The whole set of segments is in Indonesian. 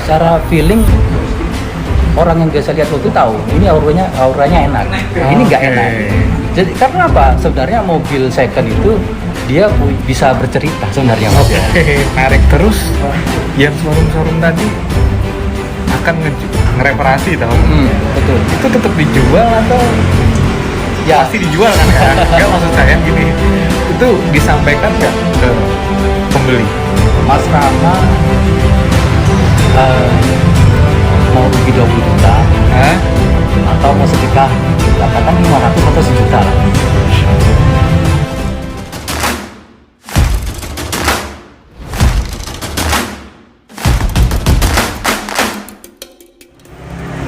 secara feeling orang yang biasa lihat mobil tahu ini auranya enak, ini nggak enak. Jadi karena apa? Sebenarnya mobil second itu dia bisa bercerita sebenarnya. Menarik. Terus yang showroom tadi akan ngereparasi tau? Betul. Itu tetap dijual atau Ya. pasti dijual kan ya? Enggak, maksud saya gini, itu disampaikan nggak ke pembeli? Mas Rama mau rugi 20 juta Hah? atau mau sedekah katakan 500 atau 1 juta lah.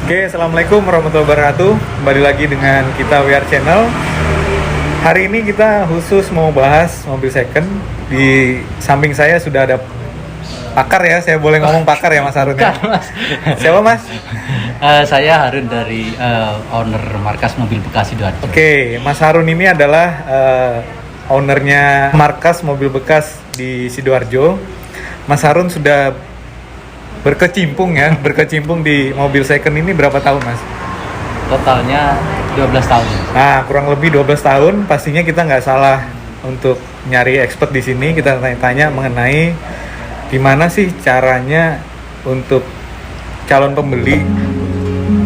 Oke, assalamualaikum warahmatullahi wabarakatuh. Kembali lagi dengan kita WR Channel. Hari ini kita khusus mau bahas mobil second. Di samping saya sudah ada pakar ya, saya boleh ngomong pakar ya Mas Harun ya? Mas. Siapa Mas? Saya Harun dari owner markas mobil bekas Sidoarjo. Oke, Mas Harun ini adalah ownernya markas mobil bekas di Sidoarjo. Mas Harun sudah berkecimpung di mobil second ini berapa tahun Mas? Totalnya 12 tahun. Nah, kurang lebih 12 tahun. Pastinya kita nggak salah untuk nyari expert di sini. Kita tanya-tanya mengenai gimana sih caranya untuk calon pembeli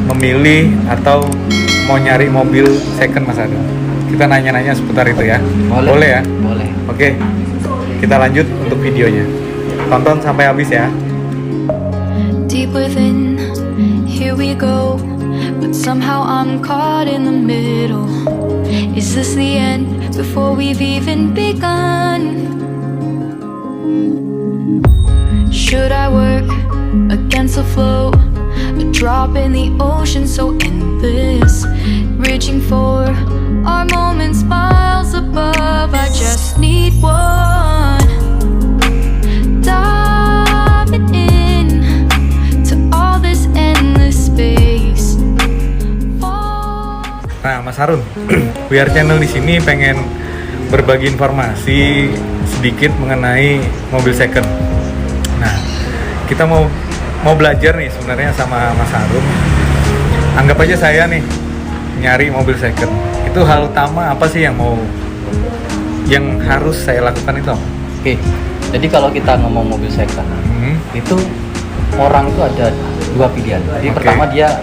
memilih atau mau nyari mobil second Mas Harun. Kita nanya-nanya seputar itu ya. Boleh ya? Boleh. Oke, kita lanjut untuk videonya. Tonton sampai habis ya. Deep within, here we go. But somehow I'm caught in the middle. Is this the end before we've even begun? Should I work against the flow? A drop in the ocean so endless. Reaching for our moments miles above. I just need one. Diving in to all this endless space. Nah, Mas Harun, WR Channel di sini pengen berbagi informasi sedikit mengenai mobil second. Nah, kita mau belajar nih sebenarnya sama Mas Harun. Anggap aja saya nih nyari mobil second. Itu hal utama apa sih yang harus saya lakukan itu? Oke. Jadi kalau kita ngomong mobil second, itu orang itu ada dua pilihan. Jadi pertama dia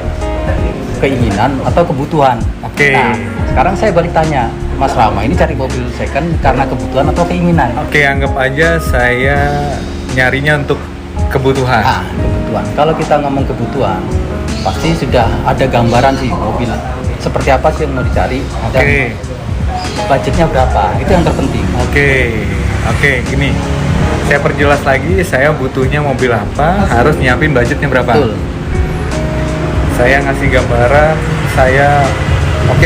keinginan atau kebutuhan. Nah, sekarang saya balik tanya, Mas Rama ini cari mobil second karena kebutuhan atau keinginan? Oke, anggap aja saya nyarinya untuk kebutuhan. Nah, kebutuhan. Kalau kita ngomong kebutuhan, pasti sudah ada gambaran sih mobil seperti apa sih yang mau dicari. Dan budgetnya berapa? Itu yang terpenting. Oke, gini. Saya perjelas lagi, saya butuhnya mobil apa, harus nyiapin budgetnya berapa. Betul. Saya ngasih gambaran,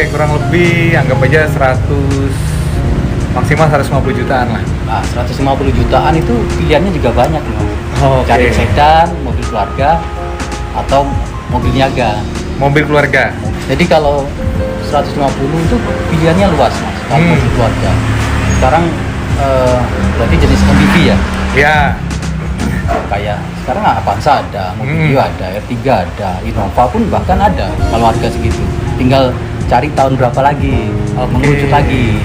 kurang lebih anggap aja 100, maksimal 150 jutaan lah. Nah, 150 jutaan itu pilihannya juga banyak loh. Cari sedan, mobil keluarga, atau mobil niaga. Mobil keluarga. Jadi kalau 150 itu pilihannya luas Mas, kalau mobil keluarga. Sekarang berarti jenis MPV ya? Ya. Kayak sekarang Avanza ada, Mobilio ada, R3 ada, Innova pun bahkan ada kalau harga segitu. Tinggal cari tahun berapa lagi, mengerucut lagi.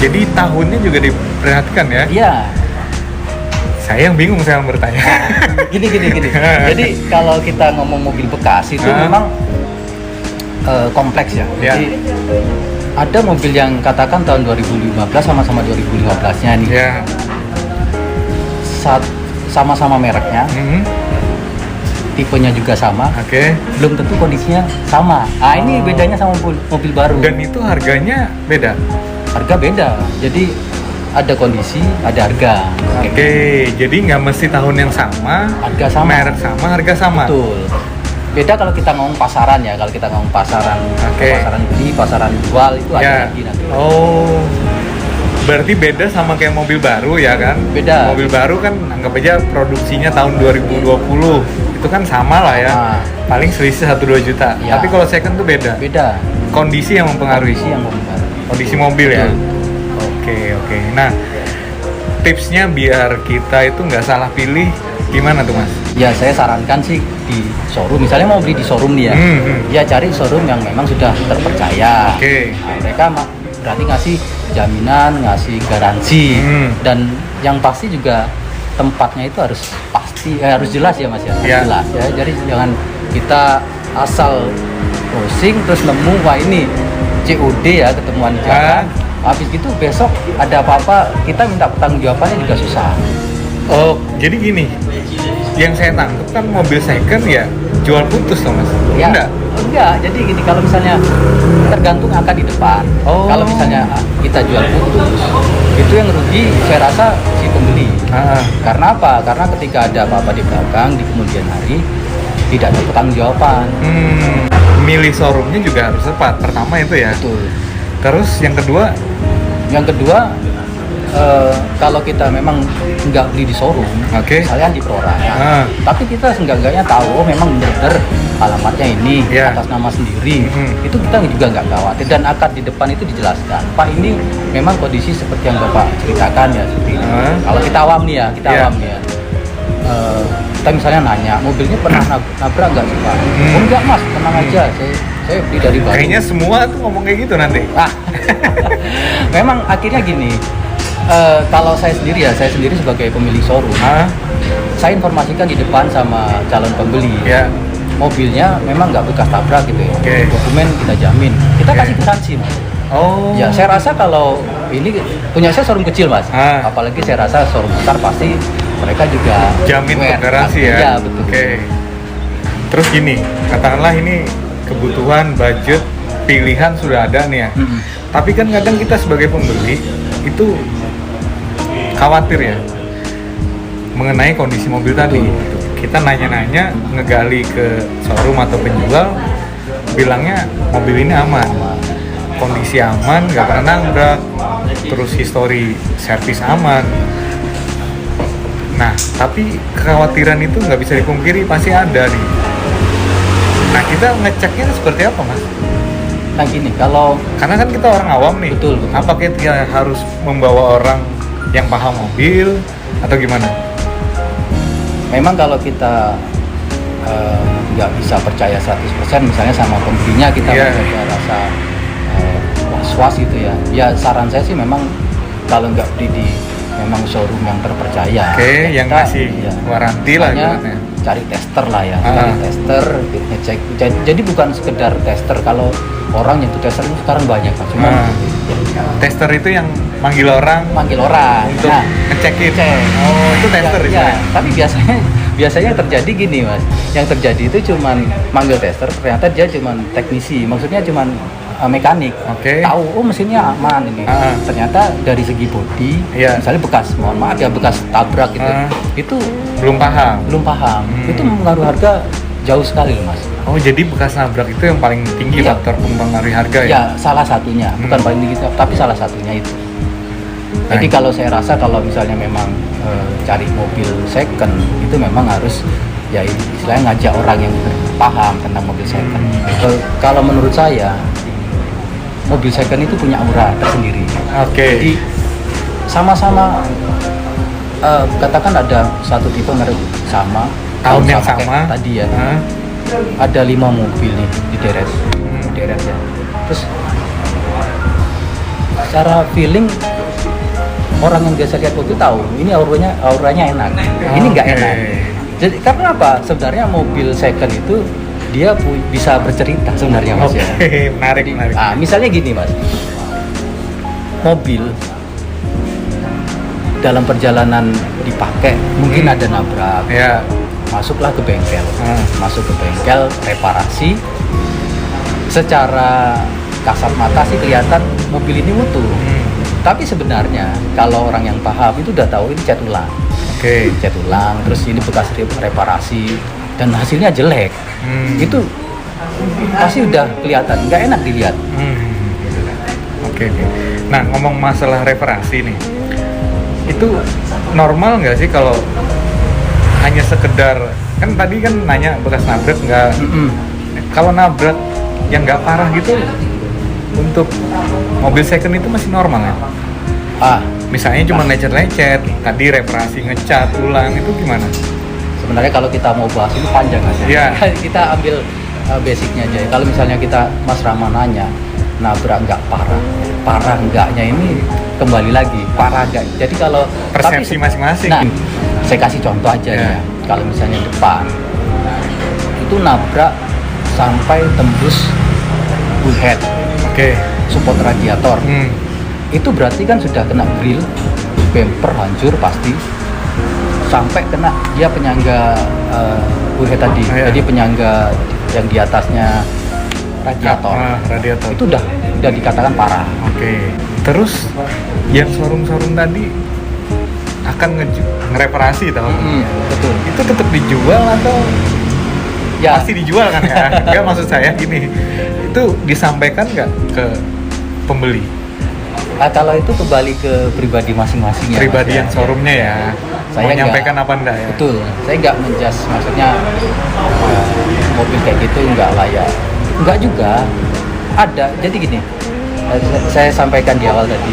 Jadi tahunnya juga diperhatikan ya? Iya. Saya yang bingung saya bertanya. Gini. Jadi kalau kita ngomong mobil bekas itu memang kompleks ya. Jadi ada mobil yang katakan tahun 2015 sama-sama 2015-nya nih. Ya. Sama-sama mereknya, tipenya juga sama, belum tentu kondisinya sama. Nah, ini bedanya sama mobil baru. Dan itu harganya beda? Harga beda, jadi ada kondisi, ada harga. Jadi nggak mesti tahun yang sama, harga sama, merek sama, harga sama. Betul. Beda kalau kita ngomong pasaran ya, kalau kita ngomong pasaran, pasaran beli, pasaran jual itu ada lagi nanti. Berarti beda sama kayak mobil baru ya kan? Beda. Mobil baru kan anggap aja produksinya tahun 2020. Itu kan sama lah ya. Paling selisih 1-2 juta. Ya. Tapi kalau second tuh beda. Beda. Kondisi yang mempengaruhi. Kondisi mobil. Ya. Oke. Nah, tipsnya biar kita itu nggak salah pilih Gimana tuh Mas? Ya saya sarankan sih di showroom, misalnya mau beli di showroom nih ya, ya cari showroom yang memang sudah terpercaya. Nah, mereka berarti ngasih jaminan, ngasih garansi, dan yang pasti juga tempatnya itu harus pasti, harus jelas ya Mas ya, jelas ya. Jadi jangan kita asal browsing terus nemu wah ini COD ya, ketemuan jalan. Habis gitu besok ada apa-apa kita minta pertanggungjawabannya juga susah. Oh, jadi gini, yang saya tangkap kan mobil second ya jual putus loh Mas? Ya, enggak, jadi gini, kalau misalnya tergantung angka di depan. Kalau misalnya kita jual putus, itu yang rugi saya rasa si pembeli. Karena apa? Karena ketika ada apa-apa di belakang, di kemudian hari tidak ada pertanggungjawaban. Milih showroomnya juga harus tepat, pertama itu ya. Betul. Terus yang kedua, kalau kita memang nggak beli di showroom, misalnya di perorangan, tapi kita seenggak-enggaknya tahu memang benar-benar alamatnya ini atas nama sendiri, itu kita juga nggak khawatir, dan akad di depan itu dijelaskan, Pak ini memang kondisi seperti yang Bapak ceritakan ya, seperti ini. Kalau kita awam nih ya, kita misalnya nanya, mobilnya pernah nabrak nggak sih Pak? Oh enggak Mas, tenang aja, saya beli dari baru. Kayaknya semua tuh ngomong kayak gitu nanti. Memang akhirnya gini, kalau saya sendiri sebagai pemilik showroom, saya informasikan di depan sama calon pembeli, mobilnya memang nggak bekas tabrak gitu ya, dokumen kita jamin, kita kasih garansi Mas. Ya saya rasa kalau ini punya saya showroom kecil Mas, apalagi saya rasa showroom besar pasti mereka juga jamin garansi ya. Ya betul. Terus gini, katakanlah ini kebutuhan budget pilihan sudah ada nih ya, tapi kan kadang kita sebagai pembeli itu khawatir ya mengenai kondisi mobil tadi. Kita nanya-nanya, ngegali ke showroom atau penjual, bilangnya mobil ini aman, kondisi aman, nggak pernah nabrak, terus histori servis aman. Nah, tapi kekhawatiran itu nggak bisa dipungkiri, pasti ada nih. Nah, kita ngeceknya seperti apa Mas? Nah gini, karena kan kita orang awam nih, betul. Apa kita harus membawa orang yang paham mobil atau gimana? Memang kalau kita nggak bisa percaya 100% misalnya sama pembelinya, kita ada rasa was-was gitu ya. Ya saran saya sih memang kalau nggak beli di memang showroom yang terpercaya. Yang ngasih waranti lah ya. Cari tester lah ya, cari tester, ngecek. Jadi bukan sekedar tester, kalau orang yang itu tester itu sekarang banyak kan, cuma tester itu yang manggil orang untuk ngecekin. Itu tester ya. Tapi biasanya terjadi gini Mas, yang terjadi itu cuman manggil tester, ternyata dia cuman teknisi, maksudnya cuman mekanik, tahu mesinnya aman ini, ternyata dari segi bodi, misalnya bekas tabrak gitu, itu belum paham, itu mempengaruhi harga jauh sekali loh Mas. Oh jadi bekas nabrak itu yang paling tinggi faktor mempengaruhi harga ya? Ya salah satunya, bukan paling tinggi tapi salah satunya itu. Jadi kalau saya rasa kalau misalnya memang cari mobil second itu memang harus ya istilahnya ngajak orang yang paham tentang mobil second. Kalau menurut saya mobil second itu punya aura tersendiri. Jadi sama-sama katakan ada satu tipe merek sama tahun yang sama tadi ya. Ada 5 mobil nih di deret ya. Terus secara feeling orang yang biasa lihat mobil tahu ini auranya enak. Ini nggak enak. Jadi karena apa? Sebenarnya mobil second itu dia bisa bercerita sebenarnya Mas ya. Menarik. Misalnya gini Mas, mobil dalam perjalanan dipakai mungkin ada nabrak, masuklah ke bengkel, reparasi. Secara kasat mata sih kelihatan mobil ini utuh, tapi sebenarnya kalau orang yang paham itu udah tahu ini cat ulang, terus ini bekas reparasi dan hasilnya jelek. Itu pasti udah kelihatan, nggak enak dilihat. Nah ngomong masalah reparasi nih, itu normal nggak sih kalau hanya sekedar, kan tadi kan nanya bekas nabrak nggak, kalau nabrak yang nggak parah gitu untuk mobil second itu masih normal ya? Ah, misalnya cuma lecet-lecet, tadi reparasi ngecat ulang, itu gimana? sebenarnya kalau kita mau bahas ini panjang aja. Iya. Kita ambil basicnya aja. Kalau misalnya kita Mas Rama nanya, nabrak nggak parah enggaknya ini kembali lagi parah enggak. Jadi kalau persepsi masing-masing. Nah, saya kasih contoh aja ya. Kalau misalnya depan, itu nabrak sampai tembus bullhead, support radiator. Itu berarti kan sudah kena grill, bumper hancur pasti, sampai kena dia penyangga bullhead tadi. Jadi penyangga yang di atasnya radiator. Radiator. Itu udah dikatakan parah. Terus yang showroom tadi akan ngereparasi tau? Betul. Itu tetap dijual atau Ya, pasti dijual kan ya? Enggak, maksud saya gini, itu disampaikan nggak ke pembeli? kalau itu kembali ke pribadi masing-masing ya. Pribadi yang showroomnya ya. Saya mau nyampaikan apa enggak ya? Betul. Saya nggak menjas, maksudnya mobil kayak gitu nggak layak. Nggak juga. Ada. Jadi gini, saya sampaikan di awal tadi,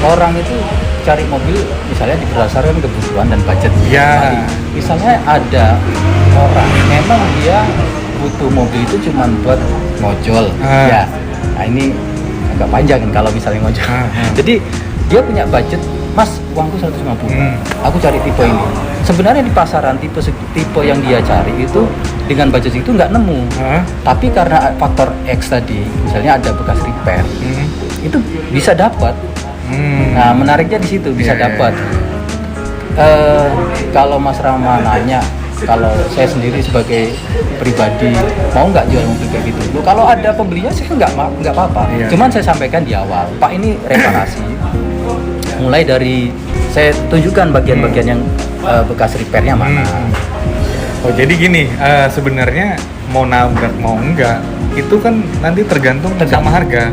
orang itu cari mobil misalnya berdasarkan kebutuhan dan budget. Ya. Misalnya ada orang memang dia butuh mobil itu cuma buat ngojol. Ya. Nah ini agak panjang kan kalau misalnya ngojol. Jadi dia punya budget, Mas, uangku 150. Aku cari tipe ini. Sebenarnya di pasaran tipe yang dia cari itu dengan budget itu nggak nemu. Tapi karena faktor X tadi, misalnya ada bekas repair, itu bisa dapat. Nah, menariknya di situ bisa dapat. Kalau Mas Rama nanya, kalau saya sendiri sebagai pribadi mau nggak jual mobil kayak gitu? Loh, kalau ada pembelinya saya nggak apa-apa. Cuman saya sampaikan di awal, Pak, ini reparasi. Mulai dari saya tunjukkan bagian-bagian yang bekas repairnya mana. Oh, jadi gini, sebenarnya mau nabrak mau enggak itu kan nanti tergantung sama harga.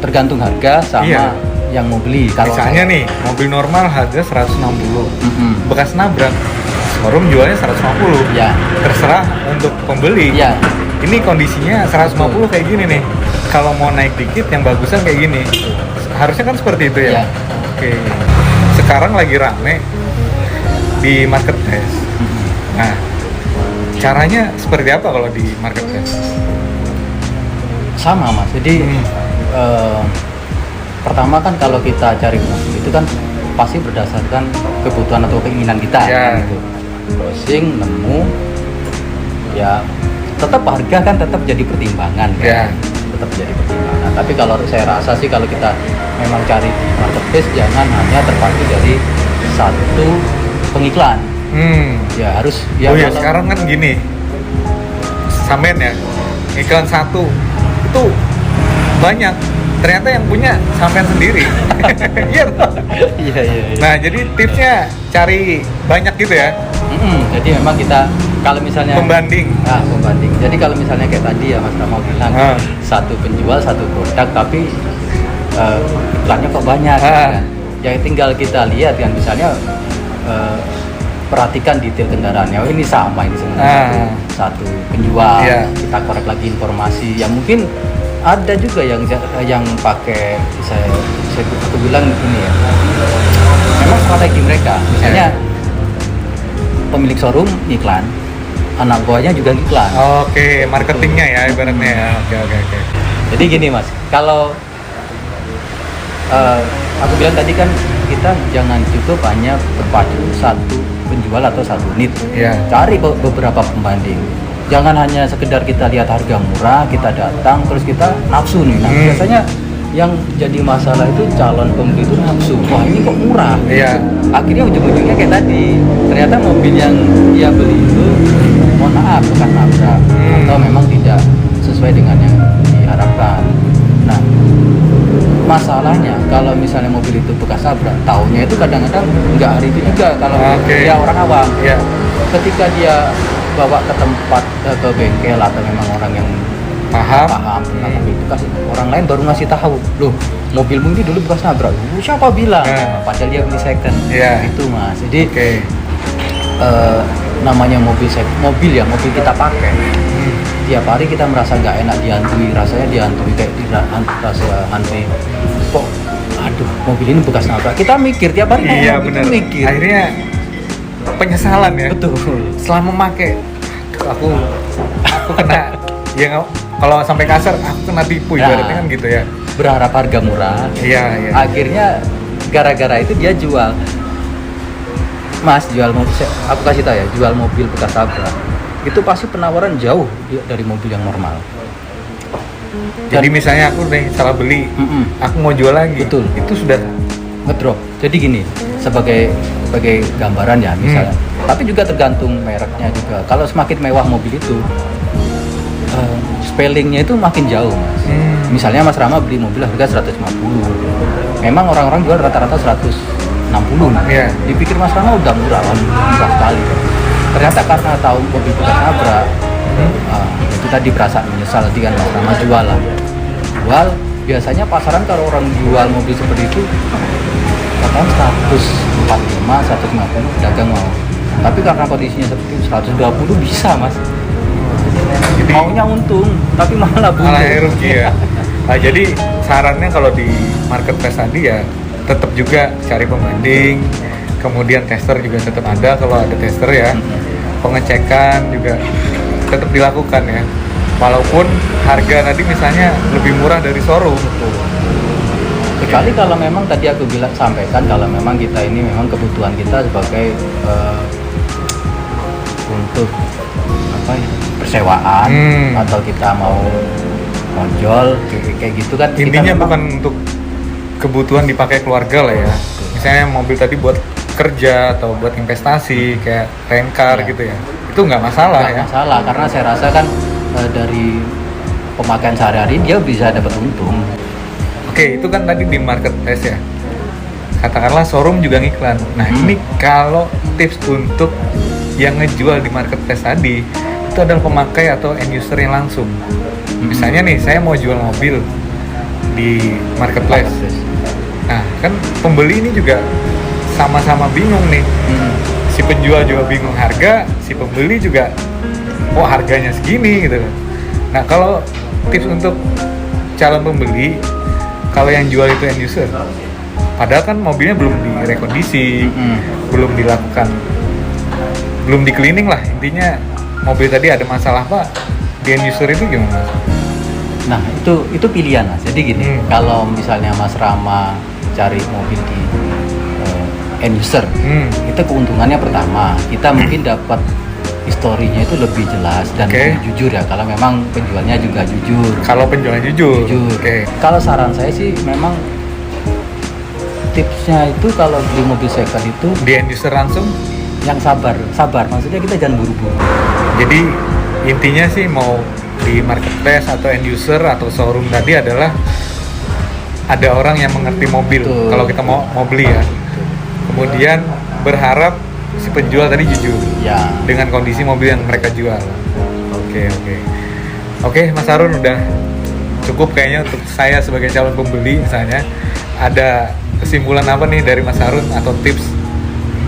Tergantung harga sama yang mau beli. Kalau misalnya nih, mobil normal harga 160. Bekas nabrak, showroom jualnya 150. Ya. Terserah untuk pembeli. Ya. Ini kondisinya 150 kayak gini nih. Kalau mau naik dikit yang bagusan kayak gini. Harusnya kan seperti itu ya. Sekarang lagi rame di marketplace. Nah, caranya seperti apa kalau di marketplace? Sama, Mas. Jadi pertama kan kalau kita cari mobil itu kan pasti berdasarkan kebutuhan atau keinginan kita. Gitu. Browsing, nemu, ya tetap harga kan tetap jadi pertimbangan kan. Tetap jadi pertimbangan. Tapi kalau saya rasa sih kalau kita memang cari di marketplace, jangan hanya terpaku dari satu pengiklan. Ya harus. Ya, oh ya, sekarang kan gini, sampean ya, iklan satu itu banyak. Ternyata yang punya sampean sendiri. Iya. Nah, jadi tipsnya cari banyak gitu ya. Jadi memang kita kalau misalnya pembanding. Pembanding. Jadi kalau misalnya kayak tadi ya Mas Rama bilang satu penjual satu produk tapi iklannya kok banyak. Kan? Ya tinggal kita lihat kan misalnya perhatikan detail kendaraannya. Oh, ini sama ini sebenarnya satu penjual. Kita korek lagi informasi. Ya mungkin ada juga yang pakai saya aku bilang ini ya. Memang strategi mereka. Misalnya pemilik showroom iklan, anak buahnya juga iklan. Marketingnya ya ibaratnya ya. Oke. Jadi gini Mas, kalau aku bilang tadi kan kita jangan cukup hanya berpacu satu penjual atau satu unit. Cari beberapa pembanding. Jangan hanya sekedar kita lihat harga murah, kita datang terus kita nafsu nih. Nah, biasanya yang jadi masalah itu calon pembeli itu nafsu. Wah, ini kok murah. Akhirnya ujung-ujungnya kayak tadi. Ternyata mobil yang dia beli itu mohon maaf bekas nabrak atau memang tidak sesuai dengan yang diharapkan. Nah, masalahnya kalau misalnya mobil itu bekas nabrak, taunya itu kadang-kadang nggak hari itu juga kalau dia orang awam. Ketika dia bawa ke tempat ke bengkel atau memang orang yang paham tentang mobil bekas, orang lain baru ngasih tahu, loh mobilmu ini dulu bekas nabrak. Siapa bilang? Padahal dia beli second. Itu Mas. Jadi namanya mobil kita pakai. Tiap hari kita merasa nggak enak dihantui, rasanya dihantui kayak rasa hantui. Kok, aduh mobil ini bekas nabrak. Kita mikir tiap hari. Iya benar. Mikir. Akhirnya penyesalan ya. Betul. Selama memakai aku kena ya kalau sampai kasar aku kena tipu ibaratnya kan gitu ya. Berharap harga murah. Iya. Akhirnya gara-gara itu dia jual. Mas jual mobil, aku kasih tahu ya, jual mobil bekas tabrak. Itu pasti penawaran jauh dari mobil yang normal. Jadi misalnya aku nih salah beli, aku mau jual lagi. Betul. Itu sudah ngedrop. Jadi gini, sebagai gambaran ya misalnya. Tapi juga tergantung mereknya juga. Kalau semakin mewah mobil itu, spellingnya itu makin jauh, Mas. Misalnya Mas Rama beli mobil harga 150. Memang orang-orang jual rata-rata 160. Yeah. Dipikir Mas Rama udah murah sekali. Ternyata karena tahu mobil bekas nabrak, itu tadi perasaan menyesal dengan Mas Rama jual. Biasanya pasaran kalau orang jual mobil seperti itu katakan 145, 150 dagang mau. Tapi karena kondisinya seperti itu 120 bisa, Mas. jadi Maunya untung, tapi malah buntung. malah rugi ya. Nah, jadi sarannya kalau di marketplace tadi ya tetap juga cari pembanding, kemudian tester juga tetap ada kalau ada tester ya. Pengecekan juga tetap dilakukan ya. Walaupun harga tadi misalnya lebih murah dari showroom. Kecuali kalau memang tadi aku sampaikan kalau memang kita ini memang kebutuhan kita sebagai untuk apa ya, persewaan atau kita mau jual kayak gitu kan. Intinya kita bukan untuk kebutuhan dipakai keluarga lah ya. Misalnya mobil tadi buat kerja atau buat investasi kayak rent car gitu ya. Itu nggak masalah ya. Masalah karena saya rasa kan dari pemakaian sehari-hari dia bisa dapat untung. Oke, itu kan tadi di marketplace ya. Katakanlah showroom juga ngiklan. Nah, ini kalau tips untuk yang ngejual di marketplace tadi itu adalah pemakai atau end user yang langsung. Misalnya nih, saya mau jual mobil di marketplace. Nah, kan pembeli ini juga sama-sama bingung nih. Si penjual juga bingung harga, si pembeli juga kok harganya segini gitu. Nah, kalau tips untuk calon pembeli, kalau yang jual itu end user, padahal kan mobilnya belum direkondisi, belum dilakukan, belum di cleaning lah, intinya mobil tadi ada masalah Pak, di end user itu gimana? Nah itu pilihan Mas. Jadi gini, kalau misalnya Mas Rama cari mobil di end user, itu keuntungannya pertama kita mungkin dapat historinya itu lebih jelas dan lebih jujur ya. Kalau memang penjualnya juga jujur. Kalau penjualnya jujur. Kalau saran saya sih memang tipsnya itu kalau beli mobil second itu di end user langsung yang sabar. Maksudnya kita jangan buru-buru. Jadi intinya sih mau di marketplace atau end user atau showroom tadi adalah ada orang yang mengerti mobil. Kalau kita mau beli ya. Kemudian berharap si penjual tadi jujur ya dengan kondisi mobil yang mereka jual. Oke, Mas Harun udah cukup kayaknya untuk saya sebagai calon pembeli. Misalnya ada kesimpulan apa nih dari Mas Harun atau tips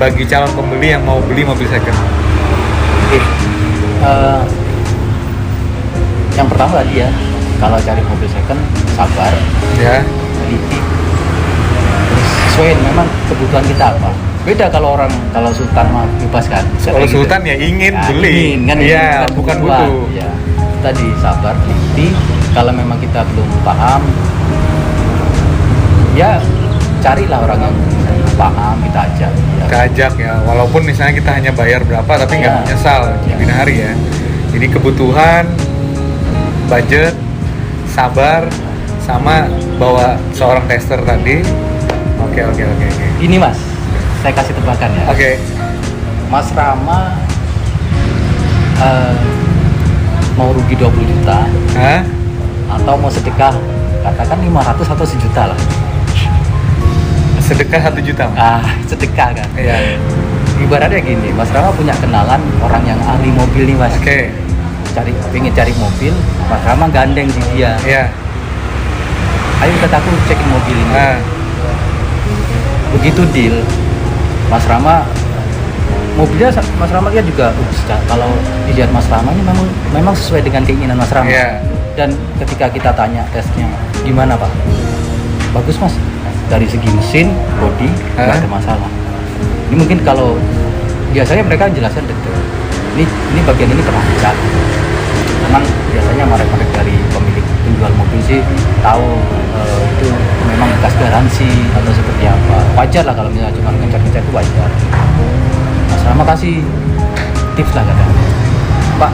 bagi calon pembeli yang mau beli mobil second? Yang pertama tadi ya, kalau cari mobil second sabar ya, teliti, terus sesuai memang kebutuhan kita apa. Beda kalau Sultan mah bebas kan. Kalau Sultan gitu. Ya ingin beli. Iya, bukan butuh. Ya. Tadi sabar, teliti. Kalau memang kita belum paham, ya carilah orang yang paham, kita ajak. Ya. Kita ajak ya, walaupun misalnya kita hanya bayar berapa, tapi nggak menyesal kemudian hari ya. Jadi kebutuhan, budget, sabar, sama bawa seorang tester tadi. Oke. Ini Mas, saya kasih tebakan ya. Oke. Mas Rama mau rugi 20 juta atau mau sedekah katakan 500 atau 1 juta lah. Sedekah 1 juta. Sedekah kan. Iya. Ibaratnya gini, Mas Rama punya kenalan orang yang ahli mobil nih Mas. Pengen cari mobil, Mas Rama gandeng di dia. Iya. Ayo kataku cekin mobil ini. Begitu deal, Mas Rama mobilnya Mas Rama lihat juga kalau dilihat Mas Rama ini memang sesuai dengan keinginan Mas Rama. Dan ketika kita tanya tesnya gimana Pak, bagus Mas, dari segi mesin, bodi nggak ada masalah. Ini mungkin kalau biasanya mereka jelaskan detail. Ini bagian ini pernah dicat. Memang biasanya merek-merek dari pemilik penjual mobil sih tahu itu memang bekas garansi atau seperti apa. Wajar lah kalau misalnya cuma ngecat-ngecat itu wajar. Mas Rama kasih tips lah kadang, Pak,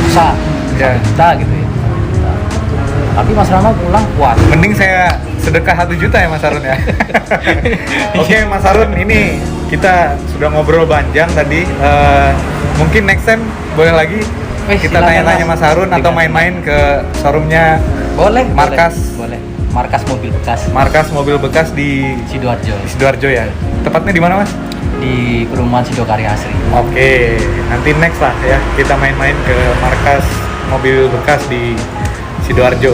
susah, Ya. kita gitu ya. Tapi Mas Rama pulang puas. Mending saya sedekah 1 juta ya Mas Harun ya. Oke Mas Harun, ini kita sudah ngobrol panjang tadi. Mungkin next time boleh lagi kita silakan, tanya-tanya Mas Harun atau main-main ke showroomnya Boleh. Markas. Boleh. Markas mobil bekas. Markas mobil bekas di Sidoarjo. Sidoarjo ya. Tepatnya di mana Mas? Di perumahan Sidokarya Asri. Oke, nanti next lah ya kita main-main ke markas mobil bekas di Sidoarjo.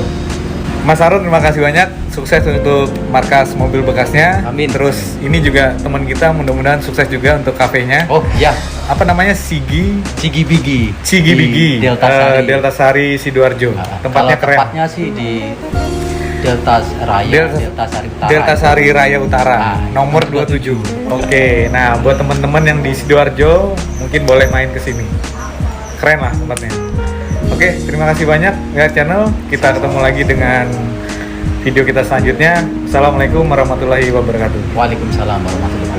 Mas Harun, terima kasih banyak. Sukses untuk markas mobil bekasnya. Amin. Terus ini juga teman kita, mudah-mudahan sukses juga untuk kafenya. Oh iya, Apa namanya? Cigi Bigi. Bigi. Di Delta Sari. Delta Sari Sidoarjo. Tempatnya Kalau keren. Tempatnya sih di Delta Raya, Delta Sari Utara. Delta Sari Raya Utara, Nah, nomor 27. Oke, nah buat teman-teman yang di Sidoarjo mungkin boleh main ke sini. Keren lah tempatnya. Oke, terima kasih banyak ya channel. Kita ketemu lagi dengan video kita selanjutnya. Assalamualaikum warahmatullahi wabarakatuh. Waalaikumsalam warahmatullahi wabarakatuh.